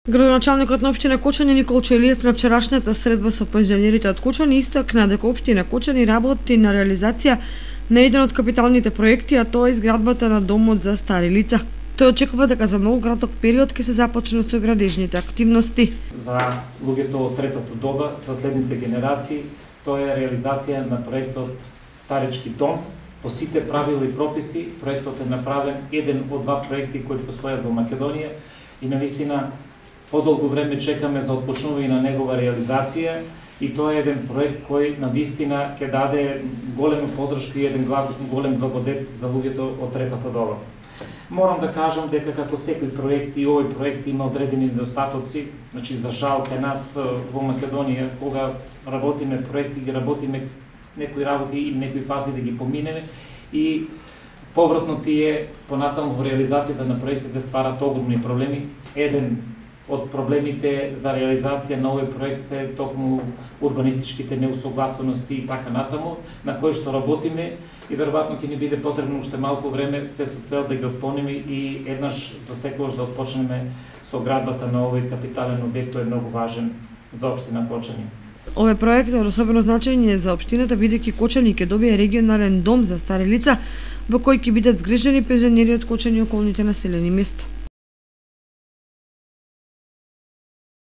Градоначалникот на општина Кочани Никол Чоилиев на вчерашната средба со пензионерите од Кочани истакна дека општина Кочани работи на реализација на еден од капиталните проекти, а тоа е изградбата на домот за стари лица. Тој очекува дека за многу краток период ќе се започне со градежните активности. За луѓето од третата доба, за следните генерации, тоа е реализација на проектот Старечки дом. По сите правила и прописи, проектот е направен еден од два проекти кои постојат во Македонија и навистина подолго време чекаме за отпочнување на негова реализација и тоа е еден проект кој навистина ќе даде голема поддршка и еден голем благодет за луѓето од третата доба. Морам да кажам дека како секој проект и овој проект има одредени недостатоци, значи за жал кај нас во Македонија кога работиме проекти, ги работиме некои работи и некои фази да ги поминеме и повратно тие понатаму во реализацијата на проектите стварат огромни проблеми. Еден од проблемите за реализација на овој проект се токму урбанистичките неусогласености и така натаму, на кои што работиме и веројатно ќе ни биде потребно уште малку време се со цел да ги отклониме и еднаш за секогаш да отпочнеме со градбата на овој капитален објект кој е многу важен за општина Кочани. Овој проект е од особено значење за општината бидејќи Кочани ќе добие регионален дом за стари лица во кој ќе бидат згрижени пензионери од Кочани и околните населени места.